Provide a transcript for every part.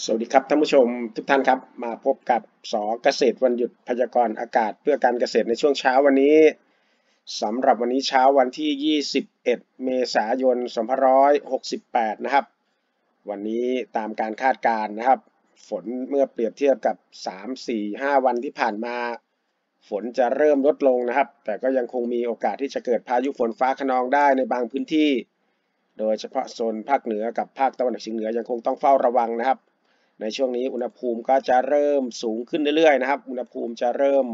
สวัสดีครับท่านผู้ชมทุกท่านครับมาพบกับเกษตรวันหยุดพยากรณ์อากาศเพื่อการเกษตรในช่วงเช้าวันนี้สำหรับวันนี้เช้าวันที่21เมษายน2568นะครับวันนี้ตามการคาดการณ์นะครับฝนเมื่อเปรียบเทียบกับ3 4 5วันที่ผ่านมาฝนจะเริ่มลดลงนะครับแต่ก็ยังคงมีโอกาสที่จะเกิดพายุฝนฟ้าคะนองได้ในบางพื้นที่โดยเฉพาะโซนภาคเหนือกับภาคตะวันออกเฉียงเหนือยังคงต้องเฝ้าระวังนะครับในช่วงนี้อุณหภูมิก็จะเริ่มสูงขึ้นเรื่อยๆนะครับอุณหภูมิจะเริ่ม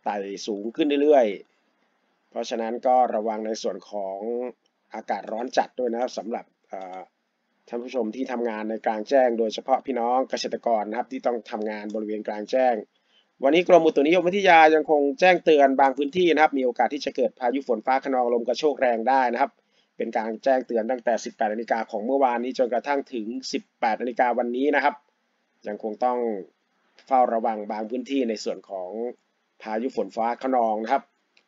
ไต่สูงขึ้นเรื่อยๆเพราะฉะนั้นก็ระวังในส่วนของอากาศร้อนจัดด้วยนะครับสำหรับท่านผู้ชมที่ทำงานในกลางแจ้งโดยเฉพาะพี่น้องเกษตรกรนะครับที่ต้องทำงานบริเวณกลางแจ้งวันนี้กรมอุตุนิยมวิทยายังคงแจ้งเตือนบางพื้นที่นะครับมีโอกาสที่จะเกิดพายุฝนฟ้าคะนองลมกระโชกแรงได้นะครับเป็นการแจ้งเตือนตั้งแต่ 18 นาฬิกาของเมื่อวานนี้จนกระทั่งถึง 18 นาฬิกาวันนี้นะครับยังคงต้องเฝ้าระวังบางพื้นที่ในส่วนของพายุฝนฟ้าคะนองนะครับ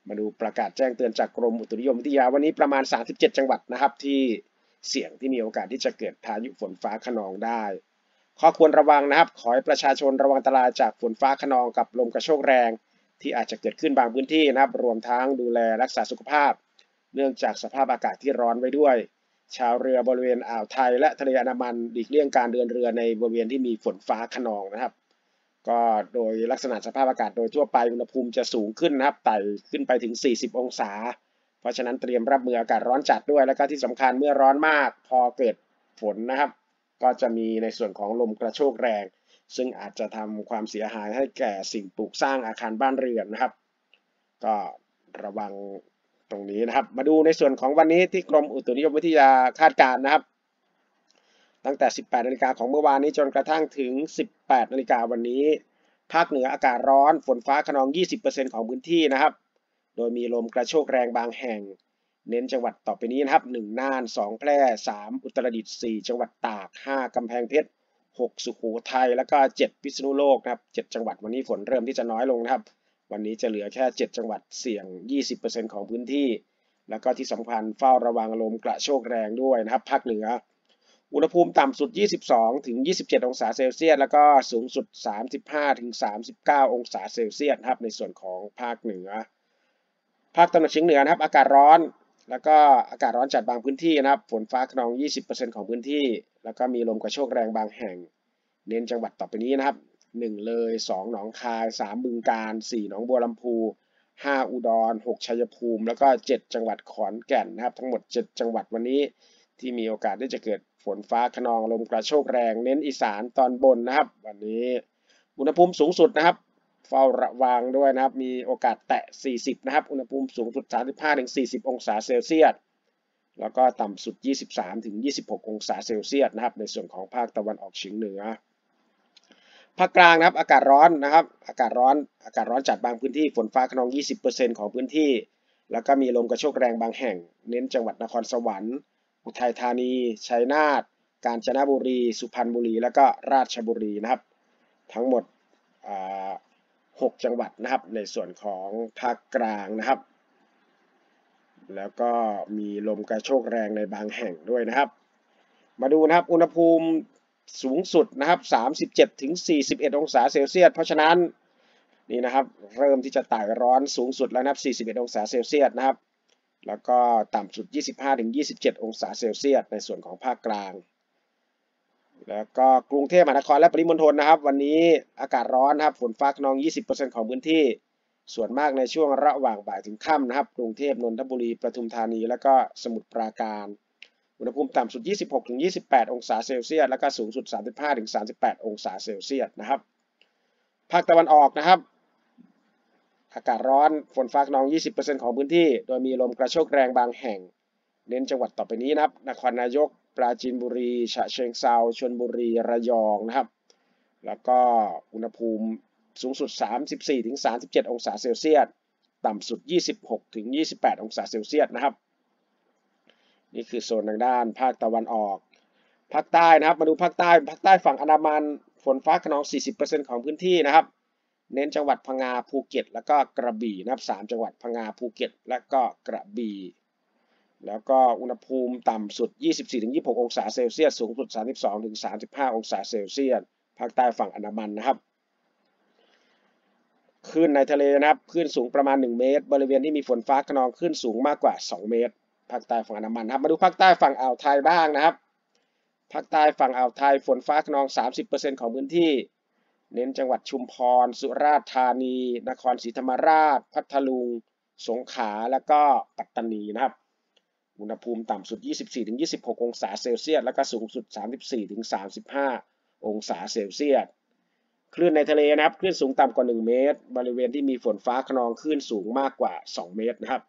มาดูประกาศแจ้งเตือนจากกรมอุตุนิยมวิทยาวันนี้ประมาณ 37 จังหวัดนะครับที่เสี่ยงที่มีโอกาสที่จะเกิดพายุฝนฟ้าคะนองได้ข้อควรระวังนะครับขอให้ประชาชนระวังอันตรายจากฝนฟ้าคะนองกับลมกระโชกแรงที่อาจจะเกิดขึ้นบางพื้นที่นะครับรวมทั้งดูแลรักษาสุขภาพเนื่องจากสภาพอากาศที่ร้อนไว้ด้วยชาวเรือบริเวณอ่าวไทยและทะเลอันดามันหลีกเลี่ยงการเดินเรือในบริเวณที่มีฝนฟ้าคะนองนะครับก็โดยลักษณะสภาพอากาศโดยทั่วไปอุณหภูมิจะสูงขึ้นนะครับไต่ขึ้นไปถึง40องศาเพราะฉะนั้นเตรียมรับมืออากาศร้อนจัดด้วยแล้วก็ที่สำคัญเมื่อร้อนมากพอเกิดฝนนะครับก็จะมีในส่วนของลมกระโชกแรงซึ่งอาจจะทำความเสียหายให้แก่สิ่งปลูกสร้างอาคารบ้านเรือนนะครับก็ระวังตรงนี้นะครับมาดูในส่วนของวันนี้ที่กรมอุตุนิยมวิทยาคาดการณ์นะครับตั้งแต่ 18 นาฬิกาของเมื่อวานนี้จนกระทั่งถึง 18 นาฬิกาวันนี้ภาคเหนืออากาศร้อนฝนฟ้าคะนอง 20% ของพื้นที่นะครับโดยมีลมกระโชกแรงบางแห่งเน้นจังหวัดต่อไปนี้นะครับ1น่าน2แพร่3อุตรดิตถ์4จังหวัดตาก5กำแพงเพชร6สุโขทัยแล้วก็7พิษณุโลกนะครับ7จังหวัดวันนี้ฝนเริ่มที่จะน้อยลงนะครับวันนี้จะเหลือแค่7จังหวัดเสี่ยง 20% ของพื้นที่แล้วก็ที่สำคัญเฝ้าระวังลมกระโชกแรงด้วยนะครับภาคเหนืออุณหภูมิต่ำสุด22ถึง27องศาเซลเซียสแล้วก็สูงสุด35ถึง39องศาเซลเซียสครับในส่วนของภาคเหนือภาคตะวันออกเฉียงเหนือนะครับอากาศร้อนแล้วก็อากาศร้อนจัดบางพื้นที่นะครับฝนฟ้าคะนอง 20% ของพื้นที่แล้วก็มีลมกระโชกแรงบางแห่งเน้นจังหวัดต่อไปนี้นะครับ1เลย2หนองคาย3บึงกาฬ4หนองบัวลำพู5อุดร6ชัยภูมิแล้วก็7จังหวัดขอนแก่นนะครับทั้งหมด7จังหวัดวันนี้ที่มีโอกาสที่จะเกิดฝนฟ้าคะนองลมกระโชกแรงเน้นอีสานตอนบนนะครับวันนี้อุณหภูมิสูงสุดนะครับเฝ้าระวังด้วยนะครับมีโอกาสแตะ40นะครับอุณหภูมิสูงสุด35-40องศาเซลเซียสแล้วก็ต่ำสุด23-26องศาเซลเซียสนะครับในส่วนของภาคตะวันออกเฉียงเหนือภาคกลางนะครับอากาศร้อนนะครับอากาศร้อนจัดบางพื้นที่ฝนฟ้าคะนอง 20% ของพื้นที่แล้วก็มีลมกระโชกแรงบางแห่งเน้นจังหวัดนครสวรรค์อุทัยธานีชัยนาทกาญจนบุรีสุพรรณบุรีแล้วก็ราชบุรีนะครับทั้งหมด6จังหวัดนะครับในส่วนของภาคกลางนะครับแล้วก็มีลมกระโชกแรงในบางแห่งด้วยนะครับมาดูนะครับอุณหภูมิสูงสุดนะครับ37-41องศาเซลเซียสเพราะฉะนั้นนี่นะครับเริ่มที่จะไต่ร้อนสูงสุดแล้วนะครับ41องศาเซลเซียสนะครับแล้วก็ต่ำสุด25-27องศาเซลเซียสในส่วนของภาคกลางแล้วก็กรุงเทพมหานครและปริมณฑลนะครับวันนี้อากาศร้อนนะครับฝนฟ้าคะนอง 20% ของพื้นที่ส่วนมากในช่วงระหว่างบ่ายถึงค่ำนะครับกรุงเทพนนทบุรีปทุมธานีแล้วก็สมุทรปราการอุณหภูมิต่ำสุด26-28องศาเซลเซียสแล้วก็สูงสุด35-38องศาเซลเซียสนะครับภาคตะวันออกนะครับอากาศร้อนฝนฟ้าคะนอง 20% ของพื้นที่โดยมีลมกระโชกแรงบางแห่งเน้นจังหวัดต่อไปนี้นะครับนครนายกปราจีนบุรีฉะเชิงเทราชลบุรีระยองนะครับแล้วก็อุณหภูมิสูงสุด34-37องศาเซลเซียสต่ำสุด26-28องศาเซลเซียสนะครับนี่คือโซนทางด้านภาคตะวันออกภาคใต้นะครับมาดูภาคใต้ฝั่งอันดามันฝนฟ้าคะนอง 40% ของพื้นที่นะครับเน้นจังหวัดพังงาภูเก็ตแล้วก็กระบี่นะครับ3จังหวัดพังงาภูเก็ตและก็กระบี่ แล้วก็อุณหภูมิต่ำสุด 24-26 องศาเซลเซียส สูงสุด 32-35 องศาเซลเซียส ภาคใต้ฝั่งอันดามันนะครับคลื่นในทะเลนะครับคลื่นสูงประมาณ1เมตรบริเวณที่มีฝนฟ้าคะนองคลื่นสูงมากกว่า2เมตรภาคใต้ฝั่งอันดามันครับมาดูภาคใต้ฝั่งอ่าวไทยบ้างนะครับภาคใต้ฝั่งอ่าวไทยฝนฟ้าคะนอง 30% ของพื้นที่เน้นจังหวัดชุมพรสุราษฎร์ธานีนครศรีธรรมราชพัทลุงสงขลาและก็ปัตตานีนะครับอุณหภูมิต่ำสุด 24-26 องศาเซลเซียสและก็สูงสุด 34-35 องศาเซลเซียสคลื่นในทะเลนะครับคลื่นสูงต่ำกว่า1เมตรบริเวณที่มีฝนฟ้าคะนองคลื่นสูงมากกว่า2เมตรนะครับ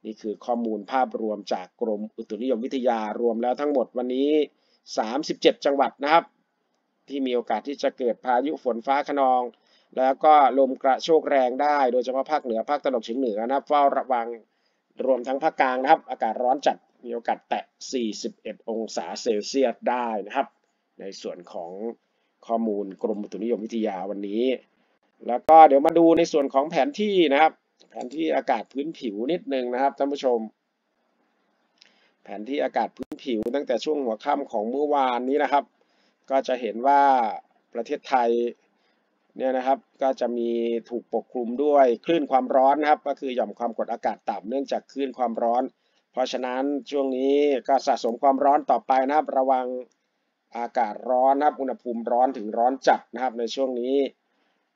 นี่คือข้อมูลภาพรวมจากกรมอุตุนิยมวิทยารวมแล้วทั้งหมดวันนี้37จังหวัดนะครับที่มีโอกาสที่จะเกิดพายุฝนฟ้าคะนองแล้วก็ลมกระโชกแรงได้โดยเฉพาะภาคเหนือภาคตะวันออกเฉียงเหนือนะครับเฝ้าระวังรวมทั้งภาคกลางนะครับอากาศร้อนจัดมีโอกาสแตะ41องศาเซลเซียสได้นะครับในส่วนของข้อมูลกรมอุตุนิยมวิทยาวันนี้แล้วก็เดี๋ยวมาดูในส่วนของแผนที่นะครับแผนที่อากาศพื้นผิวนิดนึงนะครับท่านผู้ชมแผนที่อากาศพื้นผิวตั้งแต่ช่วงหัวค่ำของเมื่อวานนี้นะครับก็จะเห็นว่าประเทศไทยเนี่ยนะครับก็จะมีถูกปกคลุมด้วยคลื่นความร้อนนะครับก็คือหย่อมความกดอากาศต่ำเนื่องจากคลื่นความร้อนเพราะฉะนั้นช่วงนี้ก็สะสมความร้อนต่อไปนะครับระวังอากาศร้อนนะครับอุณหภูมิร้อนถึงร้อนจัดนะครับในช่วงนี้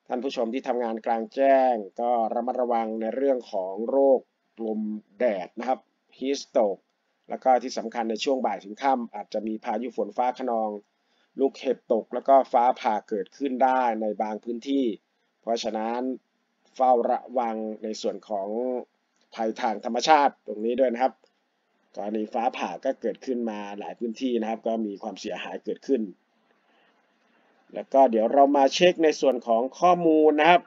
ท่านผู้ชมที่ทำงานกลางแจ้งก็ระมัดระวังในเรื่องของโรคลมแดดนะครับ heat stroke แล้วก็ที่สำคัญในช่วงบ่ายถึงค่ำอาจจะมีพายุฝนฟ้าคะนองลูกเห็บตกแล้วก็ฟ้าผ่าเกิดขึ้นได้ในบางพื้นที่เพราะฉะนั้นเฝ้าระวังในส่วนของภัยทางธรรมชาติตรงนี้ด้วยนะครับกรณีฟ้าผ่าก็เกิดขึ้นมาหลายพื้นที่นะครับก็มีความเสียหายเกิดขึ้นแล้วก็เดี๋ยวเรามาเช็คในส่วนของข้อมูลนะครับ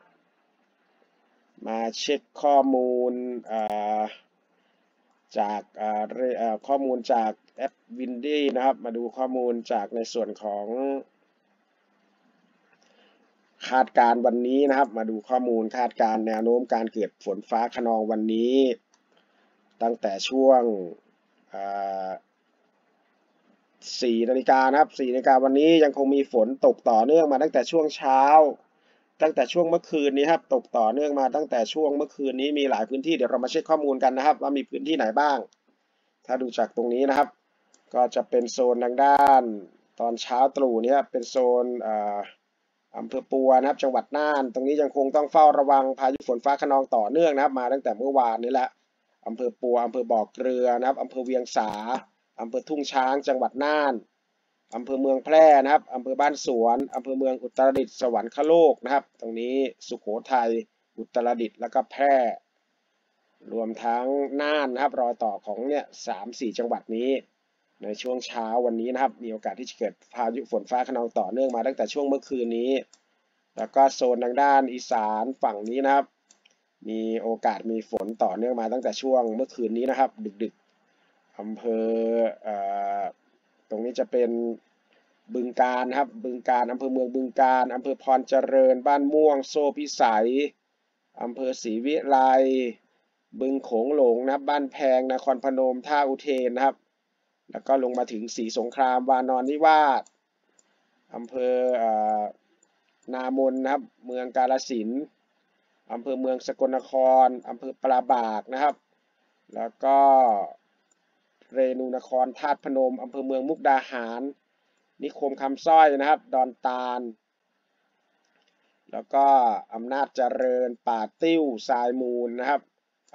มาเช็คข้อมูลจากข้อมูลจากแอปวินดี้นะครับมาดูข้อมูลจากในส่วนของคาดการณ์วันนี้นะครับมาดูข้อมูลคาดการณ์แนวโน้มการเกิดฝนฟ้าคะนองวันนี้ตั้งแต่ช่วง4 นาฬิกานะครับ4 นาฬิกาวันนี้ยังคงมีฝนตกต่อเนื่องมาตั้งแต่ช่วงเช้าตั้งแต่ช่วงเมื่อคืนนี้ครับตกต่อเนื่องมาตั้งแต่ช่วงเมื่อคืนนี้มีหลายพื้นที่เดี๋ยวเรามาเช็คข้อมูลกันนะครับว่ามีพื้นที่ไหนบ้างถ้าดูจากตรงนี้นะครับก็จะเป็นโซนทางด้านตอนเช้าตรู่นี้เป็นโซนอำเภอปัวนะครับจังหวัดน่านตรงนี้ยังคงต้องเฝ้าระวังพายุฝนฟ้าคะนองต่อเนื่องนะครับมาตั้งแต่เมื่อวานนี้แหละอำเภอปัวอำเภอบ่อเกลือนะครับอำเภอเวียงสาอำเภอทุ่งช้างจังหวัดน่านอำเภอเมืองแพร่นะครับอำเภอบ้านสวนอำเภอเมืองอุตรดิตถ์สวรรคโลกนะครับตรงนี้สุโขทัยอุตรดิตถ์แล้วก็แพร่รวมทั้งน่านนะครับรอยต่อของเนี่ย3-4 จังหวัดนี้ในช่วงเช้าวันนี้นะครับมีโอกาสที่จะเกิดพายุฝนฟ้าคะนองต่อเนื่องมาตั้งแต่ช่วงเมื่อคืนนี้แล้วก็โซนทางด้านอีสานฝั่งนี้นะครับมีโอกาสมีฝนต่อเนื่องมาตั้งแต่ช่วงเมื่อคืนนี้นะครับดึกๆอำเภอตรงนี้จะเป็นบึงกาฬครับบึงกาฬอำเภอเมืองบึงกาฬอำเภอพรเจริญบ้านม่วงโซ่พิสัยอำเภอศรีวิไลบึงโขงหลงนะครับบ้านแพงนครพนมท่าอุเทนนะครับแล้วก็ลงมาถึงศรีสงครามวานอนนิวาสอำเภอนามนนะครับเมืองกาฬสินธุ์อำเภอเมืองสกลนครอำเภอปราบากนะครับแล้วก็เรนูนครธาตุพนมอำเภอเมืองมุกดาหารนิคมคำสร้อยนะครับดอนตาลแล้วก็อำนาจเจริญป่าติ้วทรายมูลนะครับ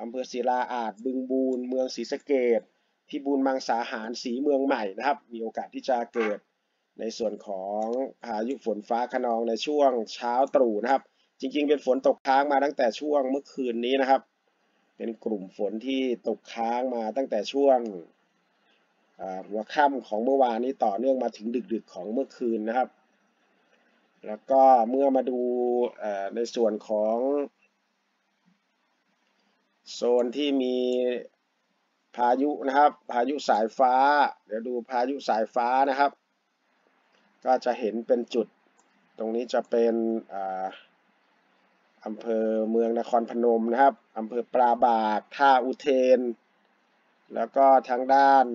อำเภอศิลาอาจบึงบูรเมืองศรีสะเกษพิบูลมังสาหารศรีเมืองใหม่นะครับมีโอกาสที่จะเกิดในส่วนของพายุฝนฟ้าคะนองในช่วงเช้าตรู่นะครับจริงๆเป็นฝนตกค้างมาตั้งแต่ช่วงเมื่อคืนนี้นะครับเป็นกลุ่มฝนที่ตกค้างมาตั้งแต่ช่วงหัวค่ำของเมื่อวานนี้ต่อเนื่องมาถึงดึกๆของเมื่อคืนนะครับแล้วก็เมื่อมาดูในส่วนของโซนที่มีพายุนะครับพายุสายฟ้าเดี๋ยวดูพายุสายฟ้านะครับก็จะเห็นเป็นจุดตรงนี้จะเป็นอำเภอเมืองนครพนมนะครับอำเภอปราบากท่าอุเทน แล้วก็ทางด้าน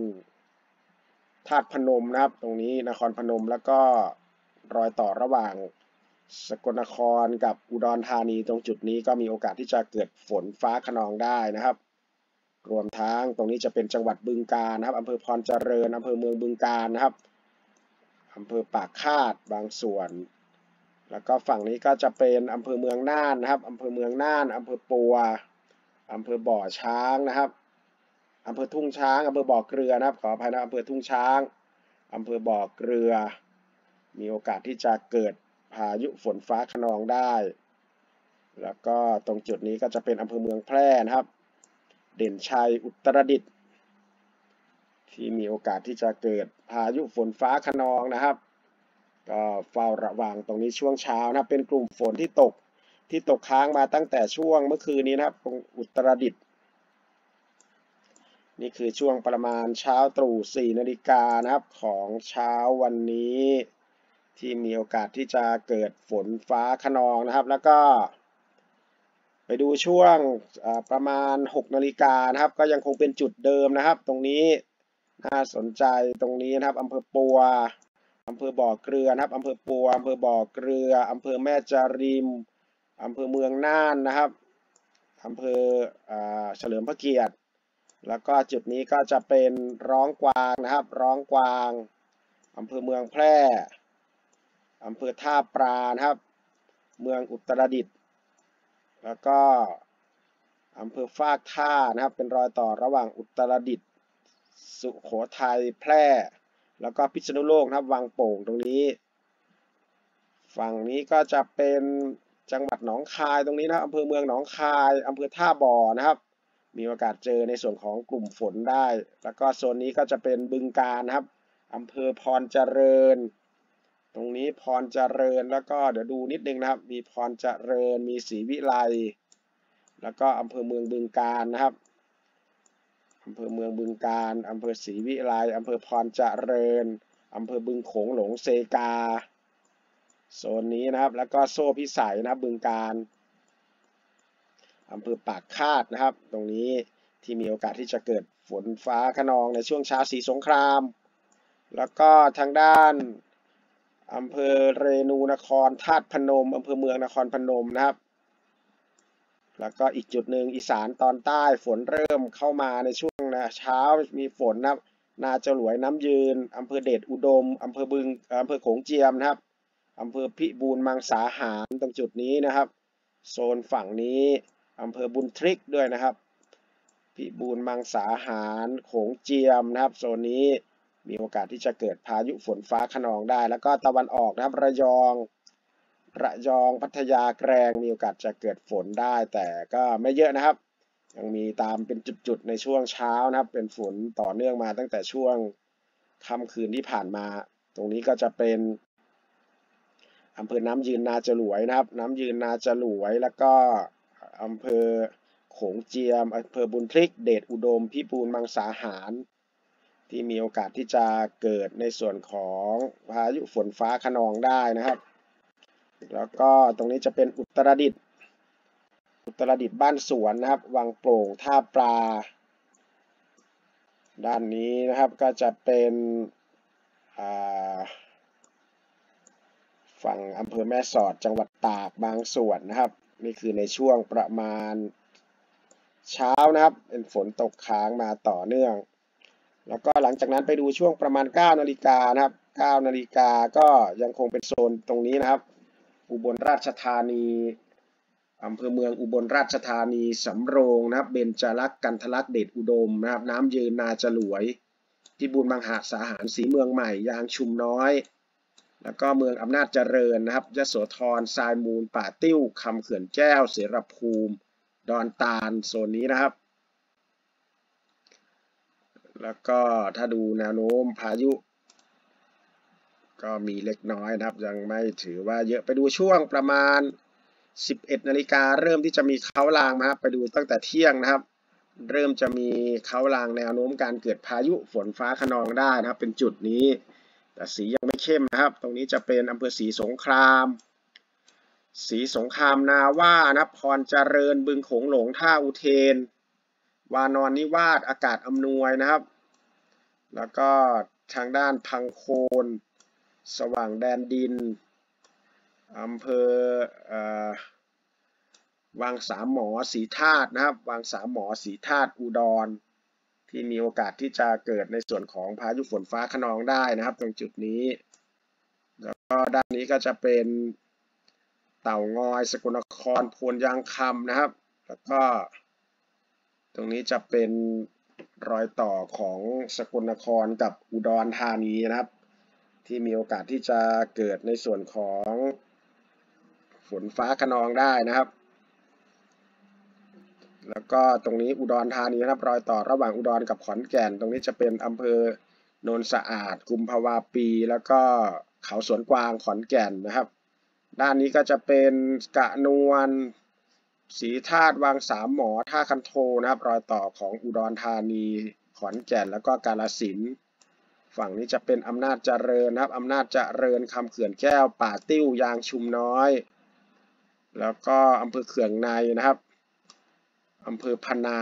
ธาตุพนมนะครับตรงนี้นครพนมแล้วก็รอยต่อระหว่างสกลนครกับอุดรธานีตรงจุดนี้ก็มีโอกาสที่จะเกิดฝนฟ้าคะนองได้นะครับรวมทั้งตรงนี้จะเป็นจังหวัดบึงกาฬนะครับอำเภอพรเจริญอำเภอเมืองบึงกาฬนะครับอำเภอปากคาดบางส่วนแล้วก็ฝั่งนี้ก็จะเป็นอำเภอเมืองน่านนะครับอำเภอเมืองน่านอำเภอปัวอำเภอบ่อช้างนะครับอำเภอทุ่งช้างอำเภอบ่อเกลือนะครับขออภัยนะอำเภอทุ่งช้างอำเภอบ่อเกลือมีโอกาสที่จะเกิดพายุฝนฟ้าคะนองได้แล้วก็ตรงจุดนี้ก็จะเป็นอำเภอเมืองแพร่นะครับเด่นชัยอุตรดิตถ์ที่มีโอกาสที่จะเกิดพายุฝนฟ้าคะนองนะครับก็เฝ้าระวังตรงนี้ช่วงเช้านะครับเป็นกลุ่มฝนที่ตกค้างมาตั้งแต่ช่วงเมื่อคืนนี้นะครับตรงอุตรดิตถ์นี่คือช่วงประมาณเช้าตรู่ 4 นาฬิกานะครับของเช้าวันนี้ที่มีโอกาสที่จะเกิดฝนฟ้าคะนองนะครับแล้วก็ไปดูช่วงประมาณ 6 นาฬิกานะครับก็ยังคงเป็นจุดเดิมนะครับตรงนี้น่าสนใจตรงนี้นะครับอำเภอปัวอำเภอบ่อเกลือนะครับอำเภอปัวอำเภอบ่อเกลืออำเภอแม่จาริมอำเภอเมืองน่านนะครับอำเภอเฉลิมพระเกียรติแล้วก็จุดนี้ก็จะเป็นร้องกวางนะครับร้องกวางอำเภอเมืองแพร่อำเภอท่าปรานะครับเมืองอุตรดิตถ์แล้วก็อำเภอฟากท่านะครับเป็นรอยต่อระหว่างอุตรดิตถ์สุโขทัยแพร่แล้วก็พิษณุโลกนะครับวังโป่งตรงนี้ฝั่งนี้ก็จะเป็นจังหวัดหนองคายตรงนี้นะอำเภอเมืองหนองคายอำเภอท่าบ่อนะครับมีโอกาสเจอในส่วนของกลุ่มฝนได้แล้วก็โซนนี้ก็จะเป็นบึงกาฬนะครับอำเภอพรเจริญตรงนี้พรเจริญแล้วก็เดี๋ยวดูนิดนึงนะครับมีพรเจริญมีศรีวิไลแล้วก็อำเภอเมืองบึงกาฬนะครับอำเภอเมืองบึงกาฬอำเภอศรีวิไลอำเภอพรเจริญอำเภอบึงโขงหลงเซกาโซนนี้นะครับแล้วก็โซ่พิสัยนะครับบึงกาฬอำเภอปากคาดนะครับตรงนี้ที่มีโอกาสที่จะเกิดฝนฟ้าคะนองในช่วงเช้าศรีสงครามแล้วก็ทางด้านอำเภอเรนูนครธาตุพนมอำเภอเมืองนครพนมนะครับแล้วก็อีกจุดหนึ่งอีสานตอนใต้ฝนเริ่มเข้ามาในช่วงเช้ามีฝนนะครับนาจรวยน้ำยืนอำเภอเดชอุดมอำเภอบึงอำเภอโขงเจียมนะครับอำเภอพิบูลมังสาหารตรงจุดนี้นะครับโซนฝั่งนี้อำเภอบุญทริกด้วยนะครับพิบูลมังสาหารโขงเจียมนะครับโซนนี้มีโอกาสที่จะเกิดพายุฝนฟ้าคะนองได้แล้วก็ตะวันออกนะครับระยองพัทยาแกลงมีโอกาสจะเกิดฝนได้แต่ก็ไม่เยอะนะครับยังมีตามเป็นจุดๆในช่วงเช้านะครับเป็นฝนต่อเนื่องมาตั้งแต่ช่วงค่ำคืนที่ผ่านมาตรงนี้ก็จะเป็นอำเภอน้ำยืนนาจรวยนะครับน้ำยืนนาจรวยแล้วก็อำเภอโขงเจียมอำเภอบุญทริกเดชอุดมพิบูลมังสาหารที่มีโอกาสที่จะเกิดในส่วนของพายุฝนฟ้าคะนองได้นะครับแล้วก็ตรงนี้จะเป็นอุตรดิตถ์บ้านสวนนะครับวังโป่งท่าปลาด้านนี้นะครับก็จะเป็นฝั่งอำเภอแม่สอดจังหวัดตากบางส่วนนะครับนี่คือในช่วงประมาณเช้านะครับเป็นฝนตกค้างมาต่อเนื่องแล้วก็หลังจากนั้นไปดูช่วงประมาณ 9 นาฬิกานะครับ 9 นาฬิกาก็ยังคงเป็นโซนตรงนี้นะครับอุบลราชธานีอำเภอเมืองอุบลราชธานีสำโรงนะครับเบญจรักษ์กันทลักษณ์เดชอุดมนะครับน้ำยืนนาจรวยพิบูลมังสาหารศรีเมืองใหม่ยางชุมน้อยแล้วก็เมืองอำนาจเจริญนะครับยโสธรทรายมูลป่าติ้วคำเขื่อนแก้วเสรภูมิดอนตาลโซนนี้นะครับแล้วก็ถ้าดูแนวโน้มพายุก็มีเล็กน้อยนะครับยังไม่ถือว่าเยอะไปดูช่วงประมาณ 11 นาฬิกาเริ่มที่จะมีเขาลางนะครับไปดูตั้งแต่เที่ยงนะครับเริ่มจะมีเขาลางแนวโน้มการเกิดพายุฝนฟ้าคะนองได้นะครับเป็นจุดนี้แต่สียังไม่เข้มนะครับตรงนี้จะเป็นอำเภอศรีสงครามนาว่านะครับพรเจริญบึงโขงหลงท่าอุเทน วานอนนิวาสอากาศอำนวยนะครับแล้วก็ทางด้านพังโคนสว่างแดนดินอำเภอวังสามหมอศรีธาตุนะครับวังสามหมอศรีธาตุอุดรที่มีโอกาสที่จะเกิดในส่วนของพายุฝนฟ้าคะนองได้นะครับตรงจุดนี้แล้วก็ด้านนี้ก็จะเป็นเต่างอยสกลนครโพนยางคำนะครับแล้วก็ตรงนี้จะเป็นรอยต่อของสกลนครกับอุดรธานีนะครับที่มีโอกาสที่จะเกิดในส่วนของฝนฟ้าคะนองได้นะครับแล้วก็ตรงนี้อุดรธานีนะครับรอยต่อระหว่างอุดรกับขอนแก่นตรงนี้จะเป็นอำเภอโนนสะอาดกุมภาวาปีแล้วก็เขาสวนกวางขอนแก่นนะครับด้านนี้ก็จะเป็นกระนวลศรีธาตุวังสามหมอท่าคันโทนะครับรอยต่อของอุดรธานีขอนแก่นแล้วก็กาฬสินธุ์ฝั่งนี้จะเป็นอำนาจเจริญนะครับอำนาจเจริญคำเขื่อนแก้วป่าติ้วยางชุมน้อยแล้วก็อำเภอเขื่องในนะครับอำเภอพนา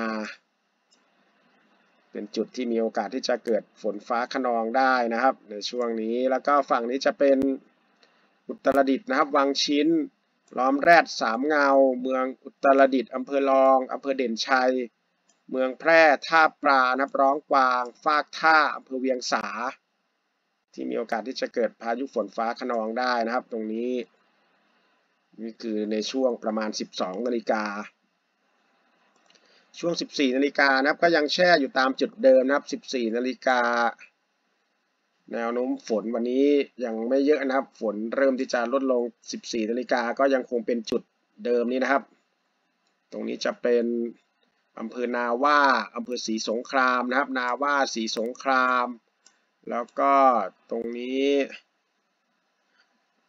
เป็นจุดที่มีโอกาสที่จะเกิดฝนฟ้าคะนองได้นะครับในช่วงนี้แล้วก็ฝั่งนี้จะเป็นอุตรดิตถ์นะครับวังชิ้นล้อมแรดสามเงาเมืองอุตรดิตถ์อำเภอรองอำเภอเด่นชัยเมืองแพร่ท่าปลานะครับร้องกวางฟากท่าอำเภอเวียงสาที่มีโอกาสที่จะเกิดพายุฝนฟ้าคะนองได้นะครับตรงนี้นี่คือในช่วงประมาณ 12 นาฬิกาช่วง 14 นาฬิกานะครับก็ยังแช่อยู่ตามจุดเดิมนะครับ 14 นาฬิกาแนวโน้มฝนวันนี้ยังไม่เยอะนะครับฝนเริ่มที่จะลดลง 14 นาฬิกาก็ยังคงเป็นจุดเดิมนี้นะครับตรงนี้จะเป็นอำเภอนาว่าอำเภอศรีสงครามนะครับนาว่าศรีสงครามแล้วก็ตรงนี้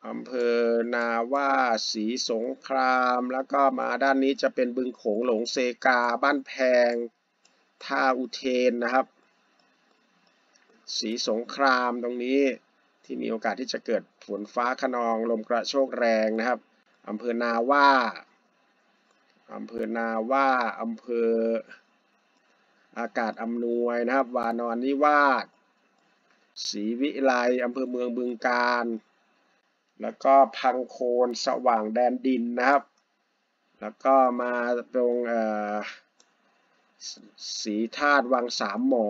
อำเภอนาว่าศรีสงครามแล้วก็มาด้านนี้จะเป็นบึงโขงหลงเซกาบ้านแพงท่าอุเทนนะครับศรีสงครามตรงนี้ที่มีโอกาสที่จะเกิดฝนฟ้าคะนองลมกระโชกแรงนะครับอำเภอนาว่าอำเภอนาว่าอำเภออากาศอำนวยนะครับวานอนนิวาสศรีวิไลอำเภอเมืองบึงกาฬแล้วก็พังโคนสว่างแดนดินนะครับแล้วก็มาตรงศรีธาตุวังสามหมอ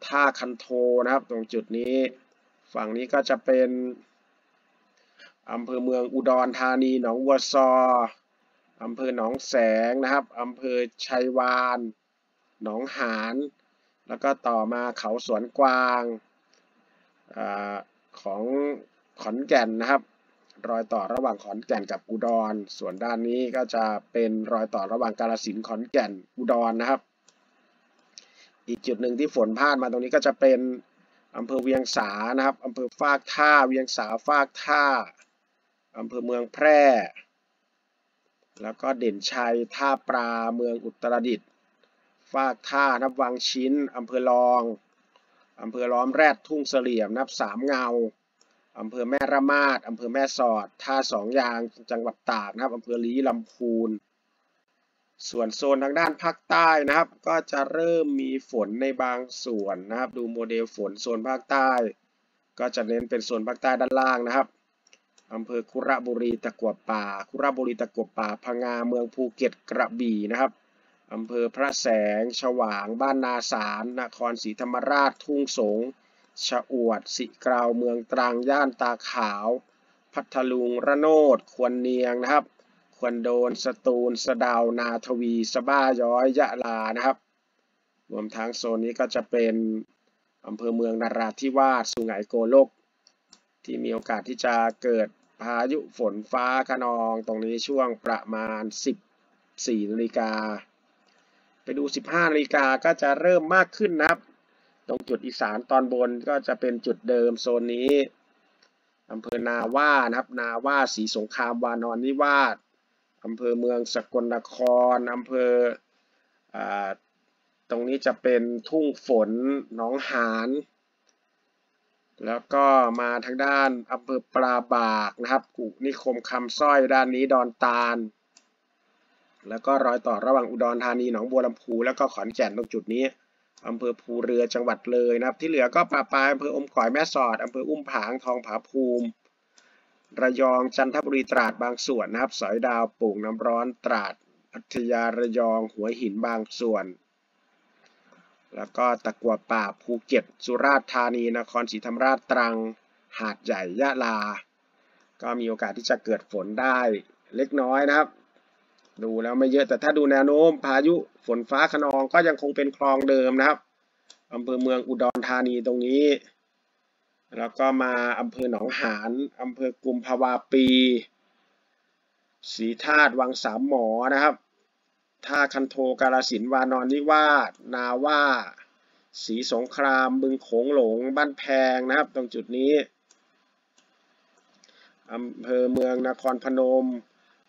ท่าคันโทนะครับตรงจุดนี้ฝั่งนี้ก็จะเป็นอำเภอเมืองอุดรธานีหนองวัวซออำเภอหนองแสงนะครับอำเภอชัยวานหนองหานแล้วก็ต่อมาเขาสวนกวางของขอนแก่นนะครับรอยต่อระหว่างขอนแก่นกับอุดรส่วนด้านนี้ก็จะเป็นรอยต่อระหว่างกาฬสินธุ์ขอนแก่นอุดรนะครับอีกจุดหนึ่งที่ฝนพาดมาตรงนี้ก็จะเป็นอำเภอเวียงสานะครับอำเภอฟากท่าเวียงสาฟากท่าอำเภอเมืองแพร่แล้วก็เด่นชัยท่าปลาเมืองอุตรดิตถ์ฟากท่านับวังชิ้นอำเภอรองอำเภอล้อมแรดทุ่งเสลี่ยมนับสามเงาอำเภอแม่ระมาดอำเภอแม่สอดท่าสองยางจังหวัดตากนะครับอำเภอลี้ลำพูนส่วนโซนทางด้านภาคใต้นะครับก็จะเริ่มมีฝนในบางส่วนนะครับดูโมเดลฝนโซนภาคใต้ก็จะเน้นเป็นโซนภาคใต้ด้านล่างนะครับอำเภอคุระบุรีตะกั่วป่าคุระบุรีตะกั่วป่าพังงาเมืองภูเก็ตกระบี่นะครับอำเภอพระแสงฉวางบ้านนาสารนครศรีธรรมราชทุ่งสงชะอวดสิเกลาเมืองตรังย่านตาขาวพัทลุงระโนดควรเนียงนะครับควรโดนสตูลสะดาวนาทวีสะบ้าย้อยยะลานะครับรวมทั้งโซนนี้ก็จะเป็นอำเภอเมืองนราธิวาสสุไหงโกลกที่มีโอกาสที่จะเกิดพายุฝนฟ้าคะนองตรงนี้ช่วงประมาณ 14 นาฬิกาไปดู 15 นาฬิกาก็จะเริ่มมากขึ้นนะครับตรงจุดอีสานตอนบนก็จะเป็นจุดเดิมโซนนี้อำเภอนาว่านะครับนาว่าศรีสงครามวานอนนิวาสอำเภอเมืองสกลนครอำเภอตรงนี้จะเป็นทุ่งฝนหนองหานแล้วก็มาทางด้านอำเภอปราบากนะครับกุนิคมคำสร้อยด้านนี้ดอนตาล แล้วก็รอยต่อระหว่างอุดรธานีหนองบัวลำพูแล้วก็ขอนแก่นตรงจุดนี้อำเภอภูเรือจังหวัดเลยนะครับที่เหลือก็ปลายอำเภออมก๋อยแม่สอดอำเภออุ้มผางทองผาภูมิระยองจันทบุรีตราดบางส่วนนะครับสอยดาวโป่งน้ำร้อนตราดพัทยาระยองหัวหินบางส่วนแล้วก็ตะกั่วป่าภูเก็ตสุราษฎร์ธานีนครศรีธรรมราชตรังหาดใหญ่ยะลาก็มีโอกาสที่จะเกิดฝนได้เล็กน้อยนะครับดูแล้วไม่เยอะแต่ถ้าดูแนวโน้มพายุฝนฟ้าคะนองก็ยังคงเป็นคลองเดิมนะครับอำเภอเมืองอุดรธานีตรงนี้แล้วก็มาอำเภอหนองหานอำเภอกุมภาวาปีศรีธาตุวังสามหมอนะครับท่าคันโทกาฬสินธุ์วานอนนิวาสนาว่าศรีสงครามบึงโขงหลงบ้านแพงนะครับตรงจุดนี้อำเภอเมืองนครพนม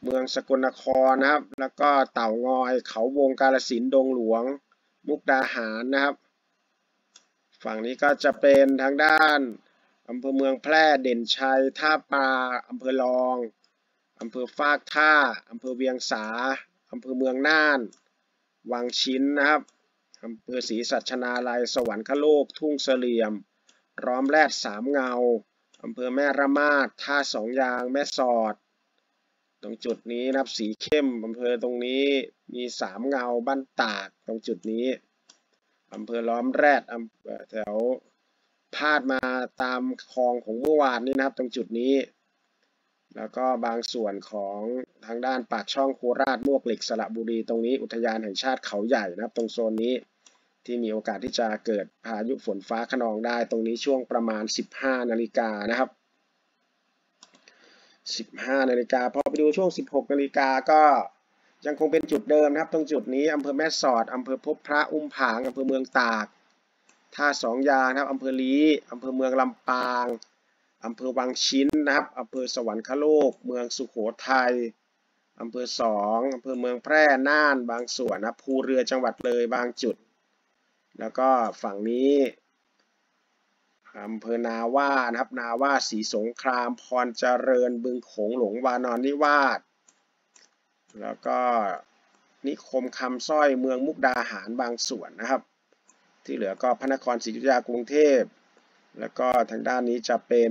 เมืองสกลนครนะครับแล้วก็เต่างอยเขาวงกาฬสินธุ์ดงหลวงมุกดาหารนะครับฝั่งนี้ก็จะเป็นทางด้านอำเภอเมืองแพร่เด่นชัยท่าปลาอำเภอรองอำเภอฟากท่าอำเภอเวียงสาอำเภอเมืองน่านวังชิ้นนะครับอำเภอศรีสัชนาลัยสวรรคโลกทุ่งเสลี่ยมร้อมแรดสามเงาอำเภอแม่ระมาดท่าสองยางแม่สอดตรงจุดนี้นะครับสีเข้มอำเภอตรงนี้มีสามเงาบ้านตากตรงจุดนี้อำเภอล้อมแรดแถวพาดมาตามคลองของเมื่อวานนี้นะครับตรงจุดนี้แล้วก็บางส่วนของทางด้านปากช่องโคราชมวกเหล็กสระบุรีตรงนี้อุทยานแห่งชาติเขาใหญ่นะครับตรงโซนนี้ที่มีโอกาสที่จะเกิดพายุฝนฟ้าคะนองได้ตรงนี้ช่วงประมาณ 15 นาฬิกานะครับ 15 นาฬิกาพอไปดูช่วง 16 นาฬิกาก็ยังคงเป็นจุดเดิมนะครับตรงจุดนี้อำเภอแม่สอดอำเภอพบพระอุ้มผางอำเภอเมืองตากท่าสองยางนะครับอำเภอลี้อำเภอเมืองลำปางอำเภอวังชิ้นนะครับอำเภอสวรรคโลกเมืองสุโขทัยอำเภอ2อำเภอเมืองแพร่น่านบางส่วนนะภูเรือจังหวัดเลยบางจุดแล้วก็ฝั่งนี้อำเภอนาว่านะครับนาว่าศรีสงครามพรเจริญบึงโขงหลงวานอนนิวาสแล้วก็นิคมคำสร้อยเมืองมุกดาหารบางส่วนนะครับที่เหลือก็พระนครศรีอยุธยากรุงเทพแล้วก็ทางด้านนี้จะเป็น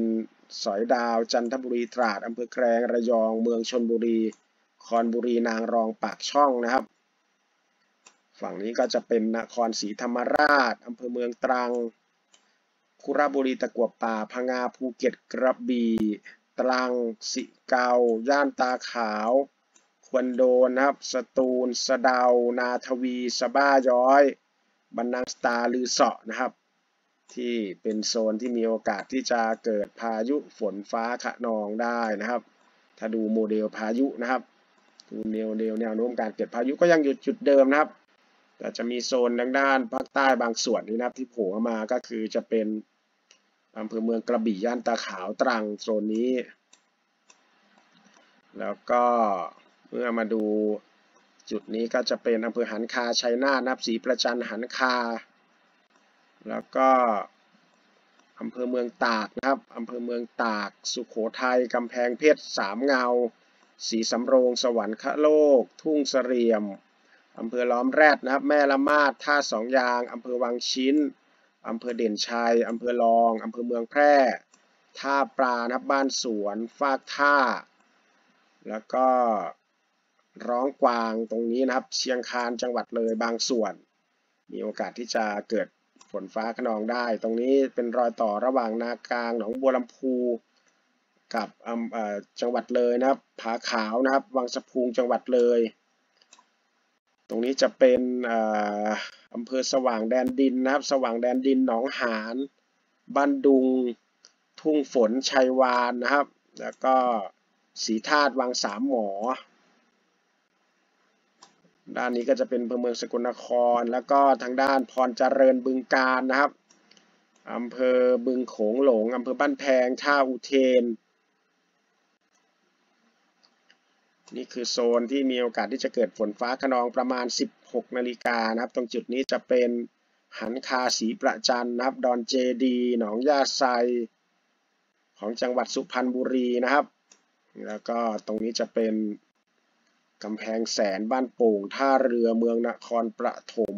สอยดาวจันทบุรีตราดอำเภอแกลงระยองเมืองชลบุรีคอนบุรีนางรองปากช่องนะครับฝั่งนี้ก็จะเป็นนครศรีธรรมราชอำเภอเมืองตรังคุระบุรีตะกั่วป่าพังงาภูเก็ตกระบี่ตรังสิเกาย่านตาขาวควนโดนนะครับสตูลสะเดานาทวีสะบ้าย้อยบันนังสตาลือเสาะนะครับที่เป็นโซนที่มีโอกาสที่จะเกิดพายุฝนฟ้าคะนองได้นะครับถ้าดูโมเดลพายุนะครับดูแนวโน้มการเกิดพายุก็ยังอยู่จุดเดิมนะครับแต่จะมีโซนทางด้านภาคใต้บางส่วนนี้นะครับที่โผล่มาก็คือจะเป็นอำเภอเมืองกระบี่ย่านตาขาวตรังโซนนี้แล้วก็เมื่อมาดูจุดนี้ก็จะเป็นอำเภอหันคาชัยนาทนะครับศรีประจันหันคาแล้วก็อำเภอเมืองตากนะครับอำเภอเมืองตากสุโขทัยกำแพงเพชรสามเงาศรีสำโรงสวรรคโลกทุ่งเสลี่ยมอำเภอล้อมแรดนะครับแม่ละมาดท่าสองยางอำเภอวังชิ้นอำเภอเด่นชัยอำเภอรองอำเภอเมืองแพร่ท่าปลานะครับบ้านสวนฟากท่าแล้วก็ร้องกวางตรงนี้นะครับเชียงคานจังหวัดเลยบางส่วนมีโอกาสที่จะเกิดฝนฟ้าคะนองได้ตรงนี้เป็นรอยต่อระหว่างนากลางหนองบัวลำพูกับจังหวัดเลยนะครับผาขาวนะครับวังสะพุงจังหวัดเลยตรงนี้จะเป็นอำเภอสว่างแดนดินนะครับสว่างแดนดินหนองหานบ้านดุงทุ่งฝนชัยวานนะครับแล้วก็ศรีธาตุวังสามหมอด้านนี้ก็จะเป็นอำเภอเมืองสกลนครแล้วก็ทางด้านพรเจริญบึงกาฬนะครับอำเภอบึงโขงหลงอำเภอบ้านแพงท่าอุเทนนี่คือโซนที่มีโอกาสที่จะเกิดฝนฟ้าคะนองประมาณ 16 นาฬิกานะครับตรงจุดนี้จะเป็นหันคาศรีประจันนะครับดอนเจดีหนองยาไซของจังหวัดสุพรรณบุรีนะครับแล้วก็ตรงนี้จะเป็น กำแพงแสนบ้านโป่งท่าเรือเมืองนครปฐม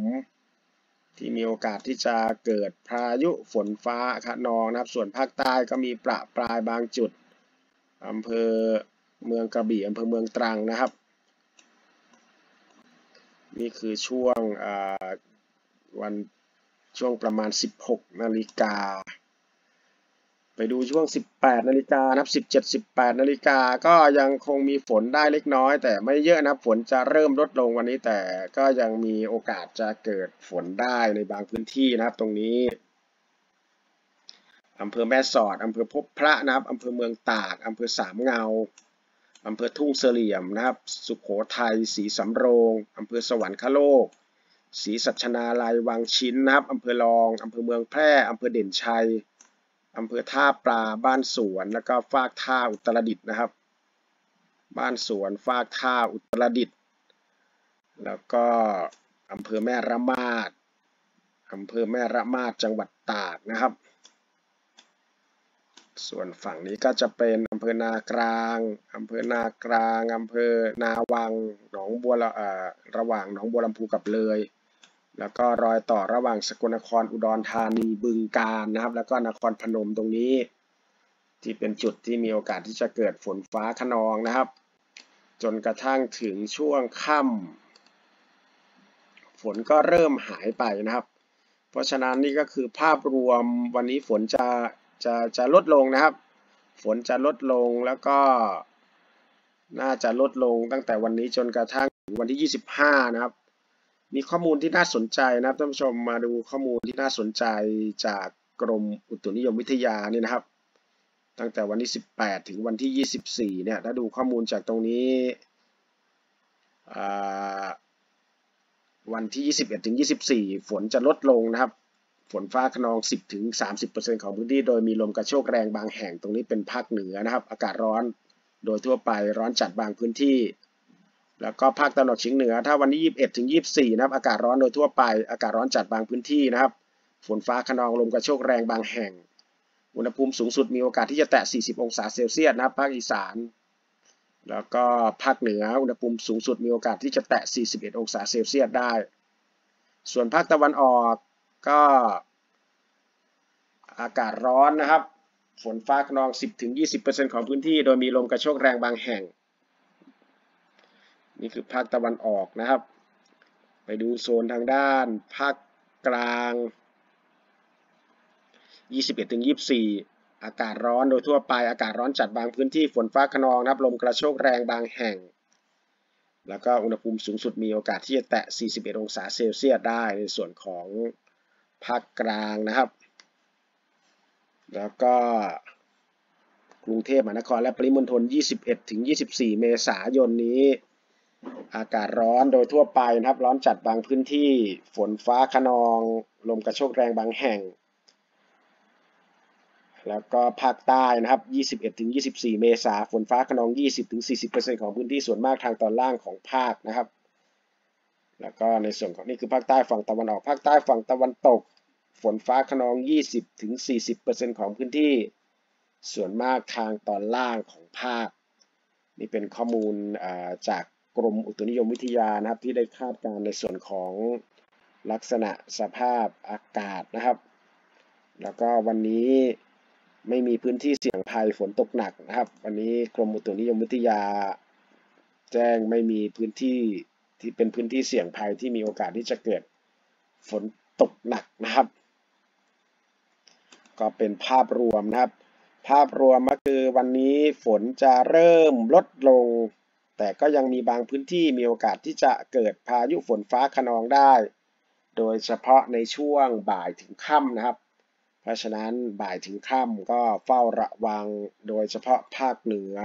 ที่มีโอกาสที่จะเกิดพายุฝนฟ้าคะนองนะครับส่วนภาคใต้ก็มีประปรายบางจุดอำเภอเมืองกระบี่อำเภอเมืองตรังนะครับนี่คือช่วงช่วงประมาณ16 นาฬิกาไปดูช่วง18 นาฬิกานะครับ17-18 นาฬิกาก็ยังคงมีฝนได้เล็กน้อยแต่ไม่เยอะนะฝนจะเริ่มลดลงวันนี้แต่ก็ยังมีโอกาสจะเกิดฝนได้ในบางพื้นที่นะครับตรงนี้อำเภอแม่สอดอำเภอพบพระนะครับอำเภอเมืองตากอำเภอสามเงาอำเภอทุ่งเสลี่ยมนะครับสุโขทัยศรีสำโรงอำเภอสวรรคโลกศรีสัชนาลัยวังชิ้นนะครับอำเภอรองอำเภอเมืองแพร่อำเภอเด่นชัยอำเภอท่าปลาบ้านสวนแล้วก็ฟากท่าอุตรดิตถ์นะครับบ้านสวนฟากท่าอุตรดิตถ์แล้วก็อำเภอแม่ระมาดจังหวัดตากนะครับส่วนฝั่งนี้ก็จะเป็นอำเภอนากลางอำเภอนาวังหนองบัวระหว่างหนองบัวลำพูกับเลยแล้วก็รอยต่อระหว่างสกลนครอุดรธานีบึงกาฬนะครับแล้วก็นครพนมตรงนี้ที่เป็นจุดที่มีโอกาสที่จะเกิดฝนฟ้าคะนองนะครับจนกระทั่งถึงช่วงค่ำฝนก็เริ่มหายไปนะครับเพราะฉะนั้นนี่ก็คือภาพรวมวันนี้ฝนจะลดลงนะครับฝนจะลดลงแล้วก็น่าจะลดลงตั้งแต่วันนี้จนกระทั่งถึงวันที่25นะครับมีข้อมูลที่น่าสนใจนะครับท่านผู้ชมมาดูข้อมูลที่น่าสนใจจากกรมอุตุนิยมวิทยานี่นะครับตั้งแต่วันที่18ถึงวันที่24เนี่ยถ้าดูข้อมูลจากตรงนี้วันที่21ถึง24ฝนจะลดลงนะครับฝนฟ้าคะนอง 10-30% ของพื้นที่โดยมีลมกระโชกแรงบางแห่งตรงนี้เป็นภาคเหนือนะครับอากาศร้อนโดยทั่วไปร้อนจัดบางพื้นที่แล้วก็ภาคตะวันออกเฉียงเหนือถ้าวันที่21ถึง24นะครับอากาศร้อนโดยทั่วไปอากาศร้อนจัดบางพื้นที่นะครับฝนฟ้าคะนองลมกระโชกแรงบางแห่งอุณหภูมิสูงสุดมีโอกาสที่จะแตะ40องศาเซลเซียสนะครับภาคอีสานแล้วก็ภาคเหนืออุณหภูมิสูงสุดมีโอกาสที่จะแตะ41องศาเซลเซียสได้ส่วนภาคตะวันออกก็อากาศร้อนนะครับฝนฟ้าคะนอง 10-20% ของพื้นที่โดยมีลมกระโชกแรงบางแห่งนี่คือภาคตะวันออกนะครับไปดูโซนทางด้านภาคกลาง21-24อากาศร้อนโดยทั่วไปอากาศร้อนจัดบางพื้นที่ฝนฟ้าคะนองนะครับลมกระโชกแรงบางแห่งแล้วก็อุณหภูมิสูงสุดมีโอกาสที่จะแตะ41องศาเซลเซียสได้ในส่วนของภาคกลางนะครับแล้วก็กรุงเทพมหานครและปริมณฑล21-24 เมษายนนี้อากาศร้อนโดยทั่วไปนะครับร้อนจัดบางพื้นที่ฝนฟ้าคะนองลมกระโชกแรงบางแห่งแล้วก็ภาคใต้นะครับ21-24 เมษายนฝนฟ้าคะนอง 20-40% ของพื้นที่ส่วนมากทางตอนล่างของภาคนะครับแล้วก็ในส่วนของนี่คือภาคใต้ฝั่งตะวันออกภาคใต้ฝั่งตะวันตกฝนฟ้าคะนอง 20-40% ของพื้นที่ส่วนมากทางตอนล่างของภาคนี่เป็นข้อมูลจากกรมอุตุนิยมวิทยานะครับที่ได้คาดการณ์ในส่วนของลักษณะสภาพอากาศนะครับแล้วก็วันนี้ไม่มีพื้นที่เสี่ยงภัยฝนตกหนักนะครับวันนี้กรมอุตุนิยมวิทยาแจ้งไม่มีพื้นที่ที่เป็นพื้นที่เสี่ยงภัยที่มีโอกาสที่จะเกิดฝนตกหนักนะครับก็เป็นภาพรวมนะครับภาพรวมก็คือวันนี้ฝนจะเริ่มลดลงแต่ก็ยังมีบางพื้นที่มีโอกาสที่จะเกิดพายุฝนฟ้าคะนองได้โดยเฉพาะในช่วงบ่ายถึงค่ำนะครับเพราะฉะนั้นบ่ายถึงค่ำก็เฝ้าระวังโดยเฉพาะภาคเหนือ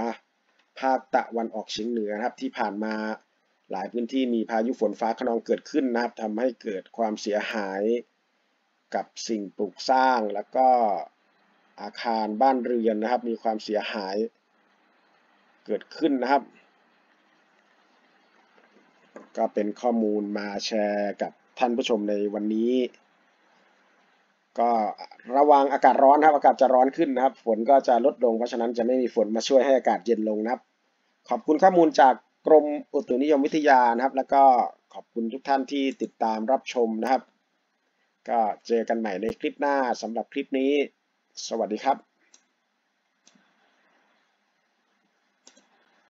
ภาคตะวันออกเฉียงเหนือนะครับที่ผ่านมาหลายพื้นที่มีพายุฝนฟ้าคะนองเกิดขึ้นนะครับทำให้เกิดความเสียหายกับสิ่งปลูกสร้างแล้วก็อาคารบ้านเรือนนะครับมีความเสียหายเกิดขึ้นนะครับก็เป็นข้อมูลมาแชร์กับท่านผู้ชมในวันนี้ก็ระวังอากาศร้อนครับอากาศจะร้อนขึ้นนะครับฝนก็จะลดลงเพราะฉะนั้นจะไม่มีฝนมาช่วยให้อากาศเย็นลงนะครับขอบคุณข้อมูลจาก กรมอุตุนิยมวิทยานะครับ แล้วก็ขอบคุณทุกท่านที่ติดตามรับชมนะครับ ก็เจอกันใหม่ในคลิปหน้าสำหรับคลิปนี้สวัสดีครับ